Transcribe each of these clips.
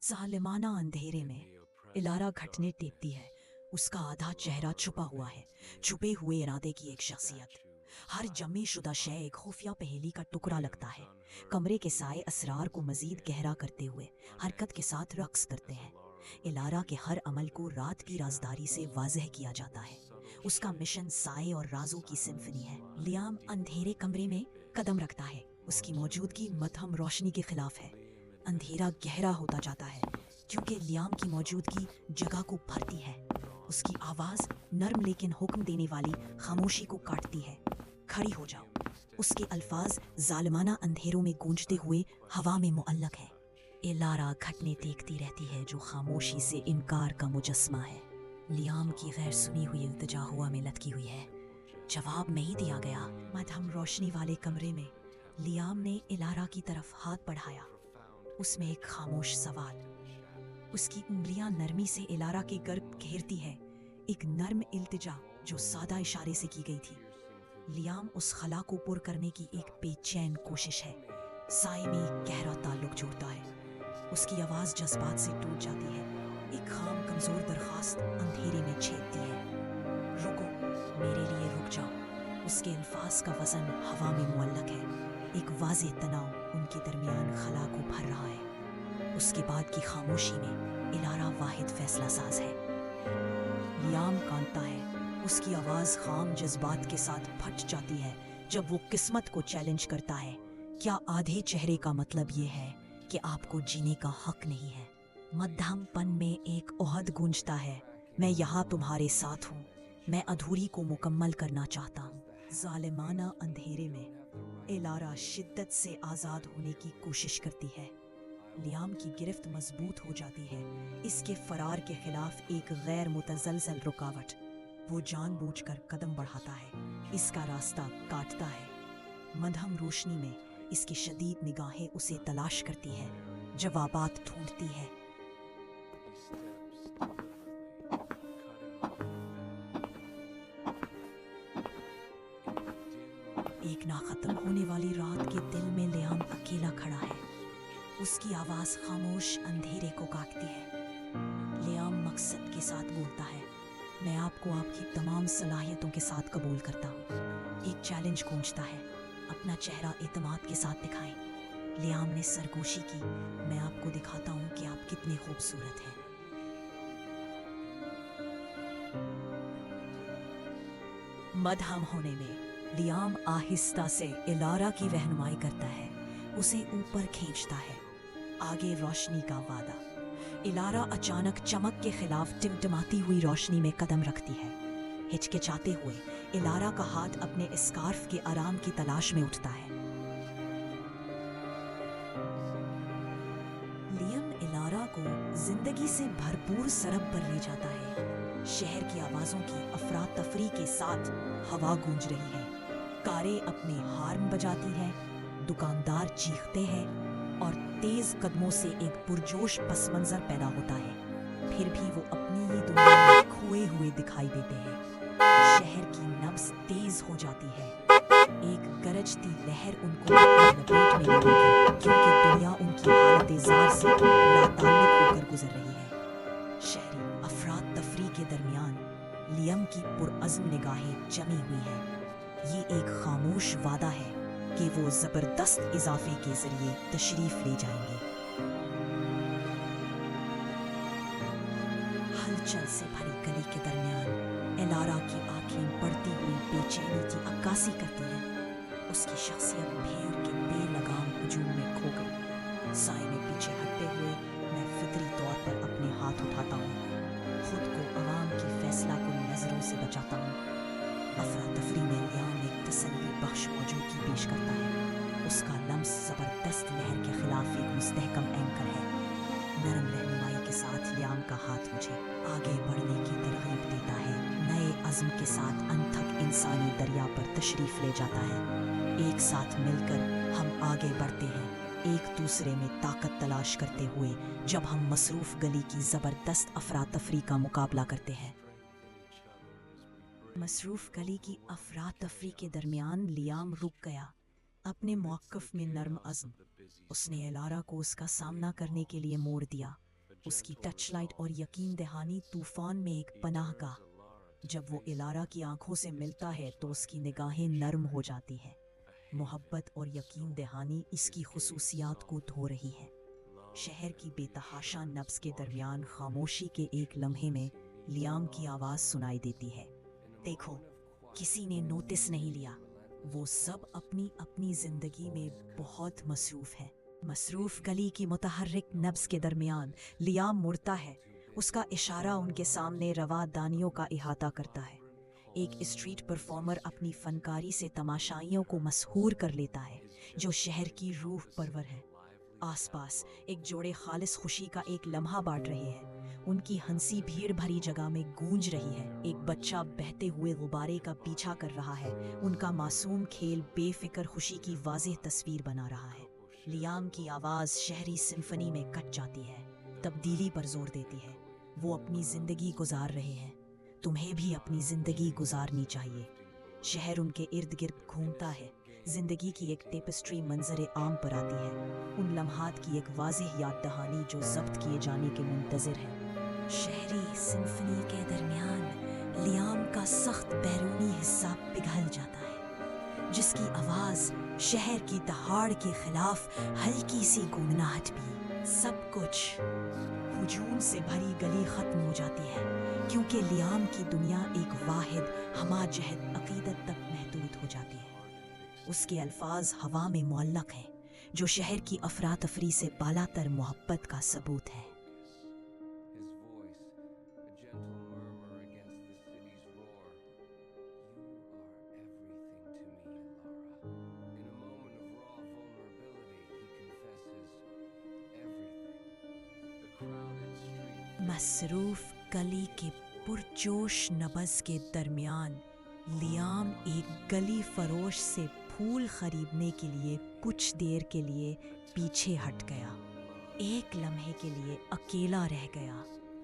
जालिमाना अंधेरे में इलारा घटने टेपती है। उसका आधा चेहरा छुपा हुआ है, छुपे हुए इरादे की एक शख्सियत। हर जमी शुदा शय एक खुफिया पहेली का टुकड़ा लगता है। कमरे के साए असरार को मजीद गहरा करते हुए हरकत के साथ रक्स करते हैं। इलारा के हर अमल को रात की राजदारी से वाजह किया जाता है। उसका मिशन साए और राजों की सिम्फनी है। लियाम अंधेरे कमरे में कदम रखता है। उसकी मौजूदगी मध्यम रोशनी के खिलाफ है। अंधेरा गहरा होता जाता है क्योंकि लियाम की मौजूदगी जगह को भरती है। उसकी आवाज नर्म लेकिन हुक्म देने वाली खामोशी को काटती है। खड़ी हो जाओ। उसके अल्फाज जालिमाना अंधेरों में गूंजते हुए हवा में मुअल्लक है। इलारा घटने देखती रहती है जो खामोशी से इनकार का मुजस्मा है। लियाम की गैर सुनी हुई इल्तिजा हुआ में लटकी हुई है। जवाब नहीं दिया गया। मध्यम रोशनी वाले कमरे में लियाम ने इलारा की तरफ हाथ बढ़ाया। उसमें एक खामोश सवाल। उसकी उंगलियां नरमी से इलारा के गर्भ घेरती है। एक नर्म इल्तिजा जो सादा इशारे से की गई थी। लियाम उस खला को पुर करने की एक बेचैन कोशिश है। साए में एक गहरा ताल्लुक जोड़ता है। उसकी आवाज जज्बात से टूट जाती है। एक खाम कमजोर दरखास्त अंधेरे में छेदती है। रुको, मेरे लिए रुक जाओ। उसके अल्फाज का वजन हवा में मुअल्लक है। एक वाज़ेह तनाव उनके दरमियान खला को भर रहा है। उसके बाद की खामोशी में इलारा वाहिद फैसला साज है। लियाम कांता है। उसकी आवाज खाम जज्बात के साथ फट जाती है जब वो किस्मत को चैलेंज करता है। क्या आधे चेहरे का मतलब ये है कि आपको जीने का हक नहीं है? मध्यमपन में एक ओहद गूंजता है। मैं यहाँ तुम्हारे साथ हूँ। मैं अधूरी को मुकम्मल करना चाहता हूँ। जालिमाना अंधेरे में इलारा शिद्दत से आज़ाद होने की कोशिश करती है। लियाम की गिरफ्त मजबूत हो जाती है। इसके फरार के खिलाफ एक गैर मुतजलजल रुकावट। वो जानबूझकर कदम बढ़ाता है। इसका रास्ता काटता है। मध्यम रोशनी में इसकी शदीद निगाहें उसे तलाश करती है, जवाबात ढूंढती है। एक ना खत्म होने वाली रात के दिल में लियाम अकेला खड़ा है। उसकी आवाज खामोश अंधेरे को काटती है। लियाम मकसद के साथ बोलता है, मैं आपको आपकी तमाम सलाहियतों के साथ कबूल करता हूँ। एक चैलेंज गूंजता है, अपना चेहरा एतमाद के साथ दिखाएं। लियाम ने सरगोशी की, मैं आपको दिखाता हूँ कि आप कितने खूबसूरत हैं। मध्यम होने में लियाम आहिस्ता से इलारा की रहनुमाई करता है। उसे ऊपर खींचता है। आगे रोशनी का वादा। इलारा अचानक चमक के खिलाफ टिमटिमाती हुई रोशनी में कदम रखती है। हिचकिचाते हुए इलारा का हाथ अपने स्कार्फ के आराम की तलाश में उठता है। लियम इलारा को जिंदगी से भरपूर सरब पर ले जाता है। शहर की आवाजों की अफरा तफरी के साथ हवा गूंज रही है। कारें अपने हार्न बजाती हैं, दुकानदार चीखते हैं और तेज कदमों से एक पुरजोश पस मंजर पैदा होता है। फिर भी वो अपनी ही दुनिया में खोए हुए दिखाई देते हैं। शहर की नब्ज तेज हो जाती है। एक गरजती लहर उनको अपनी लपेट में लेती है क्योंकि दुनिया उनकी हालत-ए-ज़ार से लाताल्लुक होकर गुजर रही है। शहरी अफरात तफरी के दरमियान लियम की पुरअज़्म निगाहें जमी हुई हैं। ये एक खामोश वादा है कि वो जबरदस्त इजाफे के जरिए तशरीफ ले जाएंगे। हलचल से भरी गली के दरमियान इलारा की आंखें बढ़ती हुई बेचैनी की अक्कासी करती हैं। उसकी शख्सियत भेड़ के बेलगाम हुजूम में खो गई। साए में पीछे हटते हुए मैं फितरी तौर पर अपने हाथ उठाता हूँ। खुद को अवाम की फैसला कुन नजरों से बचाता हूँ। अफरा तफरी में लियाम एक तसल्ली बख्श मौजूदगी पेश करता है। उसका लम्स जबरदस्त लहर के खिलाफ एक मुस्तहकम एंकर है। नरम रहनुमाई के साथ लियाम का हाथ मुझे आगे बढ़ने की तरगीब देता है। नए अज़्म के साथ अनथक इंसानी दरिया पर तशरीफ ले जाता है। एक साथ मिलकर हम आगे बढ़ते हैं, एक दूसरे में ताकत तलाश करते हुए जब हम मसरूफ गली की जबरदस्त अफरा तफरी का मुकाबला करते हैं। मसरूफ गली की अफरा तफरी के दरमियान लियाम रुक गया, अपने मौक़िफ़ में नर्म अज़्म। उसने इलारा को उसका सामना करने के लिए मोड़ दिया। اس کی ٹچ لائٹ اور یقین دہانی طوفان میں ایک پناہ گاہ۔ جب وہ الارا کی آنکھوں سے ملتا ہے تو اس کی نگاہیں نرم ہو جاتی ہیں۔ محبت اور یقین دہانی اس کی خصوصیات کو دھو رہی ہے۔ شہر کی بے تحاشا نبض کے درمیان خاموشی کے ایک لمحے میں لیام کی آواز سنائی دیتی ہے، دیکھو، کسی نے نوٹس نہیں لیا، وہ سب اپنی اپنی زندگی میں بہت مصروف ہے۔ مصروف گلی کی متحرک نبض کے درمیان لیام مڑتا ہے، اس کا اشارہ ان کے سامنے روا دانیوں کا احاطہ کرتا ہے۔ ایک اسٹریٹ پرفارمر اپنی فنکاری سے تماشائیوں کو مسحور کر لیتا ہے، جو شہر کی روح پرور ہے۔ آس پاس ایک جوڑے خالص خوشی کا ایک لمحہ بانٹ رہے ہیں، ان کی ہنسی بھیڑ بھری جگہ میں گونج رہی ہے۔ ایک بچہ بہتے ہوئے غبارے کا پیچھا کر رہا ہے، ان کا معصوم کھیل بے فکر خوشی کی واضح تصویر بنا رہا ہے۔ لیام کی آواز شہری سمفنی میں کٹ جاتی ہے، تبدیلی پر زور دیتی ہے۔ وہ اپنی زندگی گزار رہے ہیں، تمہیں بھی اپنی زندگی گزارنی چاہیے۔ شہر ان کے ارد گرد گھومتا ہے، زندگی کی ایک ٹیپسٹری منظر عام پر آتی ہے، ان لمحات کی ایک واضح یاد دہانی جو ضبط کیے جانے کے منتظر ہے۔ شہری سمفنی کے درمیان لیام کا سخت بیرونی حصہ پگھل جاتا ہے، جس کی آواز شہر کی دہاڑ کے خلاف ہلکی سی گونگناہٹ بھی۔ سب کچھ ہجوم سے بھری گلی ختم ہو جاتی ہے، کیونکہ لیام کی دنیا ایک واحد ہمہ جہت عقیدت تک محدود ہو جاتی ہے۔ اس کے الفاظ ہوا میں معلق ہیں، جو شہر کی افراتفری سے بالا تر محبت کا ثبوت ہے۔ مصروف گلی کے پرجوش نبض کے درمیان لیام ایک گلی فروش سے پھول خریدنے کے لیے کچھ دیر کے لیے پیچھے ہٹ گیا۔ ایک لمحے کے لیے اکیلا رہ گیا۔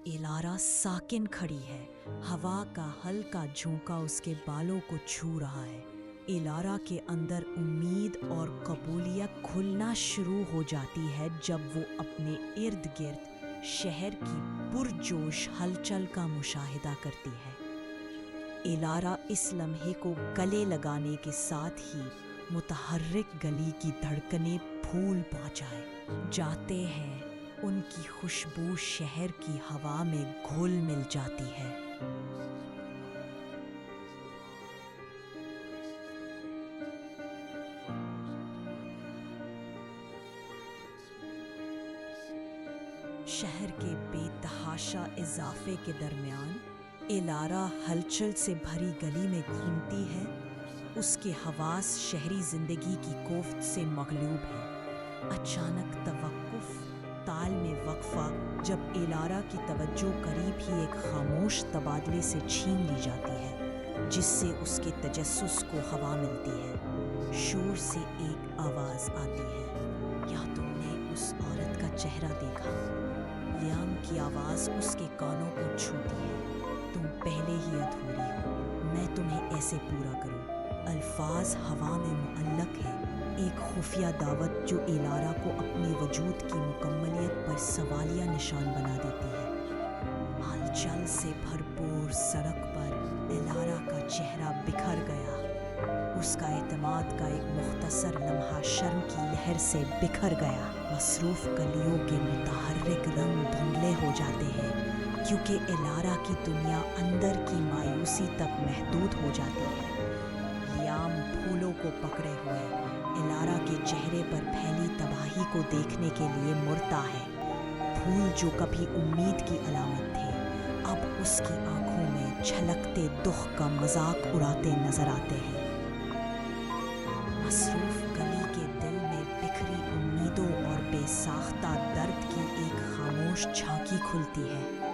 الارا ساکن کھڑی ہے، ہوا کا ہلکا جھونکا اس کے بالوں کو چھو رہا ہے۔ الارا کے اندر امید اور قبولیت کھلنا شروع ہو جاتی ہے جب وہ اپنے ارد گرد شہر کی پرجوش ہلچل کا مشاہدہ کرتی ہے۔ الارا اس لمحے کو گلے لگانے کے ساتھ ہی متحرک گلی کی دھڑکنیں پھول پہنچائے جاتے ہیں، ان کی خوشبو شہر کی ہوا میں گھل مل جاتی ہے۔ شہر کے بے تحاشا اضافے کے درمیان الارا ہلچل سے بھری گلی میں گھومتی ہے، اس کے حواس شہری زندگی کی کوفت سے مغلوب ہیں۔ اچانک توقف، تال میں وقفہ، جب الارا کی توجہ قریب ہی ایک خاموش تبادلے سے چھین لی جاتی ہے، جس سے اس کے تجسس کو ہوا ملتی ہے۔ شور سے ایک آواز آتی ہے، کیا تم نے اس عورت کا چہرہ دیکھا؟ لیام کی آواز اس کے کانوں کو چھوتی ہے، تم پہلے ہی ادھوری ہو، میں تمہیں ایسے پورا کروں۔ الفاظ ہوا میں معلق ہیں، ایک خفیہ دعوت جو الارا کو اپنی وجود کی مکملیت پر سوالیہ نشان بنا دیتی ہے۔ ہلچل سے بھرپور سڑک پر الارا کا چہرہ بکھر گیا، اس کا اعتماد کا ایک مختصر لمحہ شرم کی لہر سے بکھر گیا۔ مصروف گلیوں کے متحرک رنگ دھندلے ہو جاتے ہیں، کیونکہ الارا کی دنیا اندر کی مایوسی تک محدود ہو جاتی ہے۔ لیام پھولوں کو پکڑے ہوئے الارا کے چہرے پر پھیلی تباہی کو دیکھنے کے لیے مڑتا ہے۔ پھول جو کبھی امید کی علامت تھے، اب اس کی آنکھوں میں چھلکتے دکھ کا مذاق اڑاتے نظر آتے ہیں۔ مصروف گلی کے دل میں بکھری امیدوں اور بے ساختہ درد کی ایک خاموش جھانکی کھلتی ہے۔